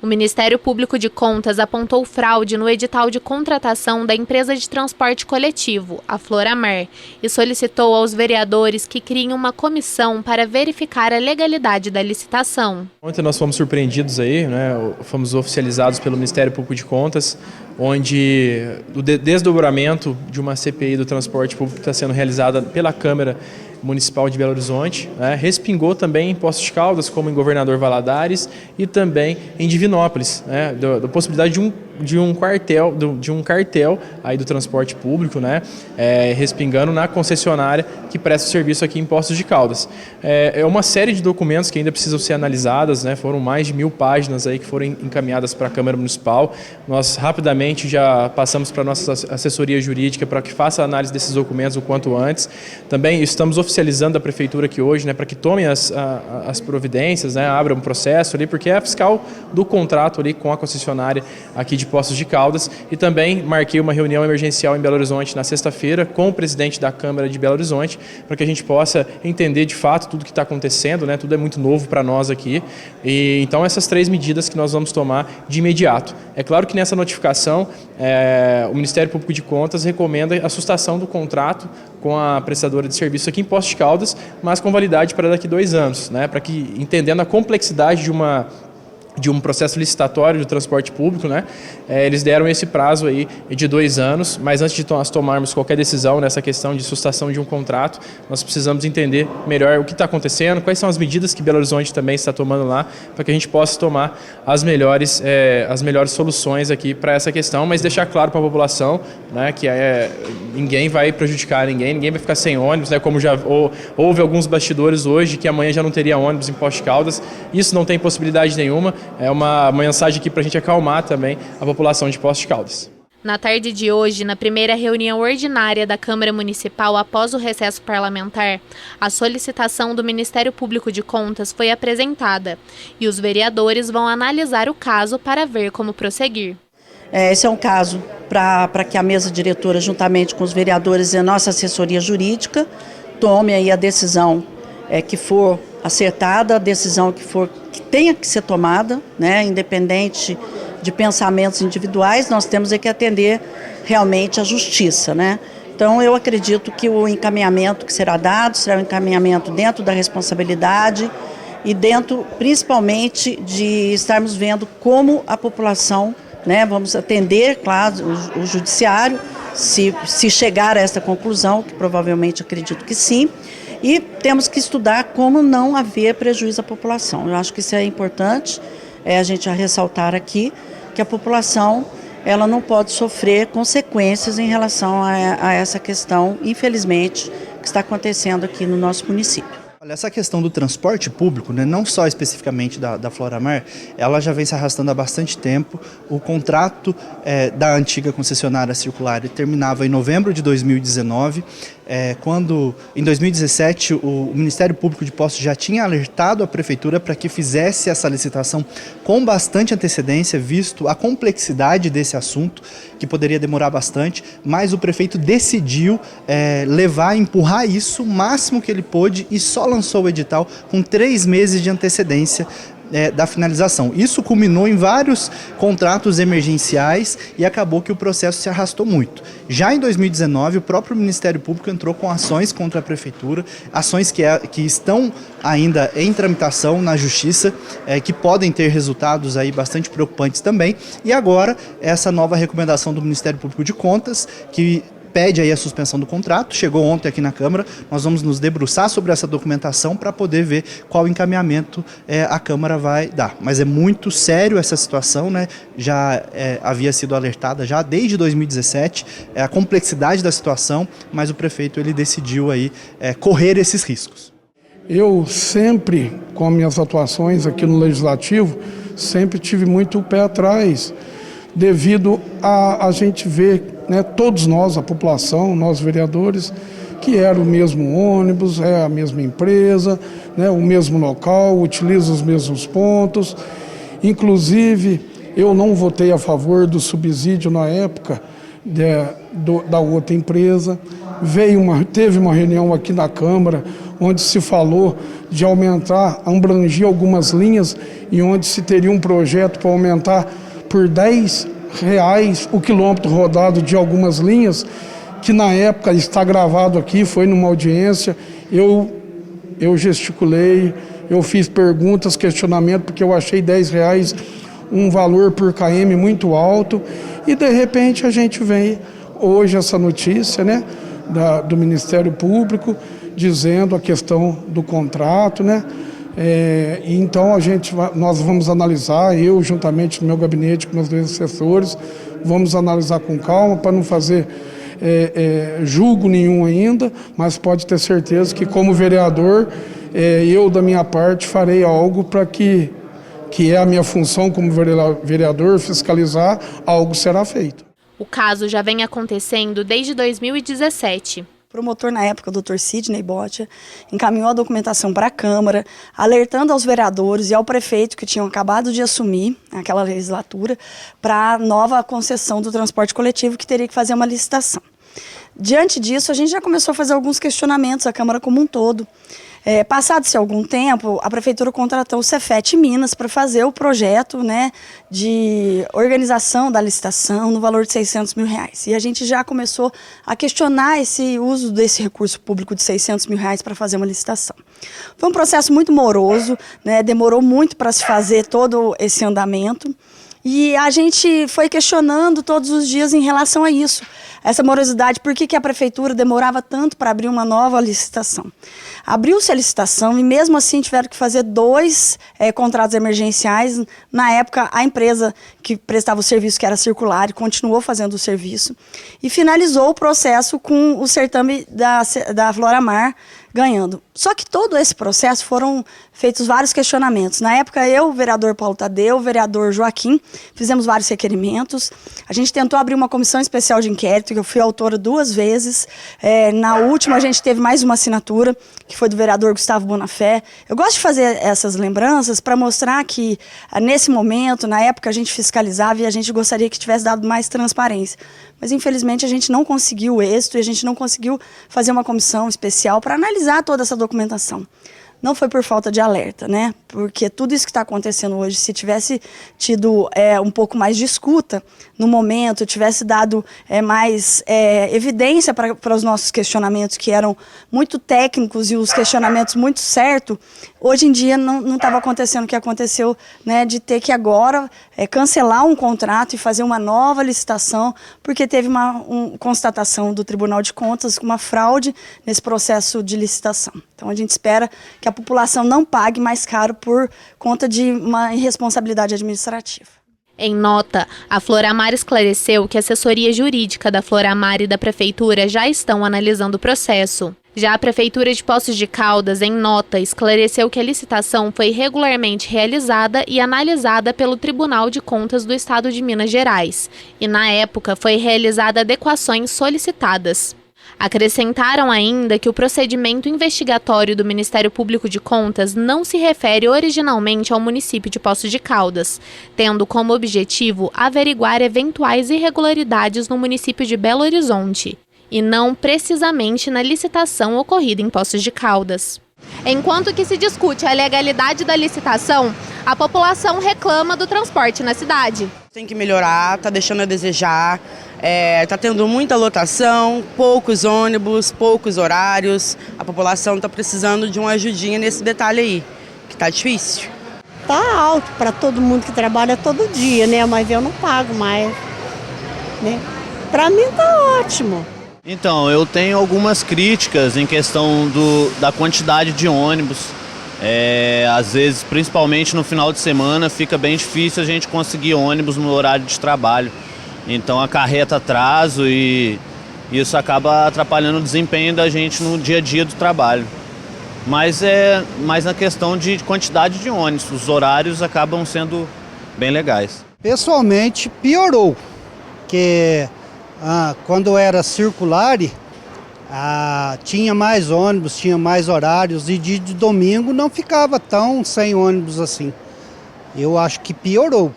O Ministério Público de Contas apontou fraude no edital de contratação da empresa de transporte coletivo, a Floramar, e solicitou aos vereadores que criem uma comissão para verificar a legalidade da licitação. Ontem nós fomos surpreendidos aí, fomos oficializados pelo Ministério Público de Contas, onde o desdobramento de uma CPI do transporte público está sendo realizada pela Câmara Municipal de Belo Horizonte, respingou também em Poços de Caldas, como em Governador Valadares e também em Divinópolis, da possibilidade de um cartel aí do transporte público, respingando na concessionária que presta o serviço aqui em Poços de Caldas. É uma série de documentos que ainda precisam ser analisadas, foram mais de 1000 páginas aí que foram encaminhadas para a Câmara Municipal. Nós rapidamente já passamos para a nossa assessoria jurídica para que faça a análise desses documentos o quanto antes. Também estamos oficializando a Prefeitura aqui hoje, para que tomem as providências, abra um processo ali, porque é a fiscal do contrato ali com a concessionária aqui de Poços de Caldas, e também marquei uma reunião emergencial em Belo Horizonte na sexta-feira com o presidente da Câmara de Belo Horizonte, para que a gente possa entender de fato tudo que está acontecendo, tudo é muito novo para nós aqui, e então essas 3 medidas que nós vamos tomar de imediato. É claro que nessa notificação o Ministério Público de Contas recomenda a sustação do contrato com a prestadora de serviço aqui em Poços de Caldas, mas com validade para daqui 2 anos, para que, entendendo a complexidade de um processo licitatório de transporte público, eles deram esse prazo aí de 2 anos, mas antes de nós tomarmos qualquer decisão nessa questão de sustação de um contrato, nós precisamos entender melhor o que está acontecendo, quais são as medidas que Belo Horizonte também está tomando lá, para que a gente possa tomar as melhores soluções aqui para essa questão, mas deixar claro para a população, que ninguém vai prejudicar ninguém vai ficar sem ônibus, como já houve alguns bastidores hoje, que amanhã já não teria ônibus em Poços de Caldas. Isso não tem possibilidade nenhuma. É uma mensagem aqui para a gente acalmar também a população de Poços de Caldas. Na tarde de hoje, na primeira reunião ordinária da Câmara Municipal após o recesso parlamentar, a solicitação do Ministério Público de Contas foi apresentada e os vereadores vão analisar o caso para ver como prosseguir. Esse é um caso para que a mesa diretora, juntamente com os vereadores e a nossa assessoria jurídica, tome aí a decisão que for acertada, a decisão que tenha que ser tomada, independente de pensamentos individuais, nós temos que atender realmente à justiça, Então eu acredito que o encaminhamento que será dado será um encaminhamento dentro da responsabilidade e dentro principalmente de estarmos vendo como a população, vamos atender, claro, o judiciário, se chegar a essa conclusão, que provavelmente acredito que sim. E temos que estudar como não haver prejuízo à população. Eu acho que isso é importante, a gente ressaltar aqui que a população ela não pode sofrer consequências em relação a essa questão, infelizmente, que está acontecendo aqui no nosso município. Olha, essa questão do transporte público, não só especificamente da Floramar, ela já vem se arrastando há bastante tempo. O contrato da antiga concessionária circular terminava em novembro de 2019, quando em 2017 o Ministério Público de Poços já tinha alertado a Prefeitura para que fizesse essa licitação com bastante antecedência, visto a complexidade desse assunto, que poderia demorar bastante, mas o prefeito decidiu empurrar isso o máximo que ele pôde e só lançou o edital com 3 meses de antecedência da finalização. Isso culminou em vários contratos emergenciais e acabou que o processo se arrastou muito. Já em 2019, o próprio Ministério Público entrou com ações contra a Prefeitura, ações que estão ainda em tramitação na Justiça, que podem ter resultados aí bastante preocupantes também. E agora, essa nova recomendação do Ministério Público de Contas, que pede aí a suspensão do contrato, chegou ontem aqui na Câmara, nós vamos nos debruçar sobre essa documentação para poder ver qual encaminhamento a Câmara vai dar. Mas é muito sério essa situação, já havia sido alertada já desde 2017, a complexidade da situação, mas o prefeito ele decidiu aí correr esses riscos. Eu sempre, com as minhas atuações aqui no Legislativo, sempre tive muito o pé atrás, devido a gente ver, todos nós, a população, nós vereadores, que era o mesmo ônibus, é a mesma empresa, o mesmo local, utiliza os mesmos pontos. Inclusive, eu não votei a favor do subsídio na época da outra empresa. Teve uma reunião aqui na Câmara, onde se falou de abrangir algumas linhas e onde se teria um projeto para aumentar por R$10 o quilômetro rodado de algumas linhas, que na época está gravado aqui, foi numa audiência, eu gesticulei, eu fiz perguntas, questionamento, porque eu achei R$10 um valor por km muito alto, e de repente a gente vem hoje essa notícia, né, do Ministério Público, dizendo a questão do contrato, né? Então nós vamos analisar, eu juntamente no meu gabinete com meus dois assessores, vamos analisar com calma para não fazer julgo nenhum ainda, mas pode ter certeza que como vereador, eu da minha parte farei algo para que é a minha função como vereador, fiscalizar, algo será feito. O caso já vem acontecendo desde 2017. O promotor, na época, o Dr. Sidney Botia, encaminhou a documentação para a Câmara, alertando aos vereadores e ao prefeito que tinham acabado de assumir aquela legislatura para a nova concessão do transporte coletivo, que teria que fazer uma licitação. Diante disso, a gente já começou a fazer alguns questionamentos, a Câmara como um todo. Passado-se algum tempo, a Prefeitura contratou o Cefet Minas para fazer o projeto, né, de organização da licitação no valor de R$600 mil. E a gente já começou a questionar esse uso desse recurso público de R$600 mil para fazer uma licitação. Foi um processo muito moroso, né, demorou muito para se fazer todo esse andamento. E a gente foi questionando todos os dias em relação a isso, essa morosidade, por que a Prefeitura demorava tanto para abrir uma nova licitação. Abriu-se a licitação e mesmo assim tiveram que fazer 2 contratos emergenciais. Na época, a empresa que prestava o serviço, que era Circular, continuou fazendo o serviço e finalizou o processo com o certame da Floramar ganhando. Só que todo esse processo foram feitos vários questionamentos. Na época, eu, o vereador Paulo Tadeu, o vereador Joaquim, fizemos vários requerimentos. A gente tentou abrir uma comissão especial de inquérito, que eu fui autora 2 vezes. Na última, a gente teve mais uma assinatura, que foi do vereador Gustavo Bonafé. Eu gosto de fazer essas lembranças para mostrar que, nesse momento, na época, a gente fiscalizava e a gente gostaria que tivesse dado mais transparência. Mas, infelizmente, a gente não conseguiu o êxito e a gente não conseguiu fazer uma comissão especial para analisar toda essa documentação. Não foi por falta de alerta, né? Porque tudo isso que está acontecendo hoje, se tivesse tido um pouco mais de escuta no momento, tivesse dado mais evidência para os nossos questionamentos, que eram muito técnicos e os questionamentos muito certos, hoje em dia não estava acontecendo o que aconteceu, né, de ter que agora cancelar um contrato e fazer uma nova licitação, porque teve uma constatação do Tribunal de Contas, uma fraude nesse processo de licitação. Então a gente espera que a população não pague mais caro por conta de uma irresponsabilidade administrativa. Em nota, a Floramar esclareceu que a assessoria jurídica da Floramar e da Prefeitura já estão analisando o processo. Já a Prefeitura de Poços de Caldas, em nota, esclareceu que a licitação foi regularmente realizada e analisada pelo Tribunal de Contas do Estado de Minas Gerais, e na época foi realizada adequações solicitadas. Acrescentaram ainda que o procedimento investigatório do Ministério Público de Contas não se refere originalmente ao município de Poços de Caldas, tendo como objetivo averiguar eventuais irregularidades no município de Belo Horizonte, e não precisamente na licitação ocorrida em Poços de Caldas. Enquanto que se discute a legalidade da licitação, a população reclama do transporte na cidade. Tem que melhorar, está deixando a desejar, está tendo muita lotação, poucos ônibus, poucos horários. A população está precisando de uma ajudinha nesse detalhe aí, que está difícil. Tá alto para todo mundo que trabalha todo dia, né? Mas eu não pago mais, né? Para mim tá ótimo. Então, eu tenho algumas críticas em questão da quantidade de ônibus. Às vezes, principalmente no final de semana, fica bem difícil a gente conseguir ônibus no horário de trabalho. Então acarreta atraso e isso acaba atrapalhando o desempenho da gente no dia a dia do trabalho. Mas é mais na questão de quantidade de ônibus, os horários acabam sendo bem legais. Pessoalmente piorou, porque quando era Circular, tinha mais ônibus, tinha mais horários e dia de domingo não ficava tão sem ônibus assim. Eu acho que piorou.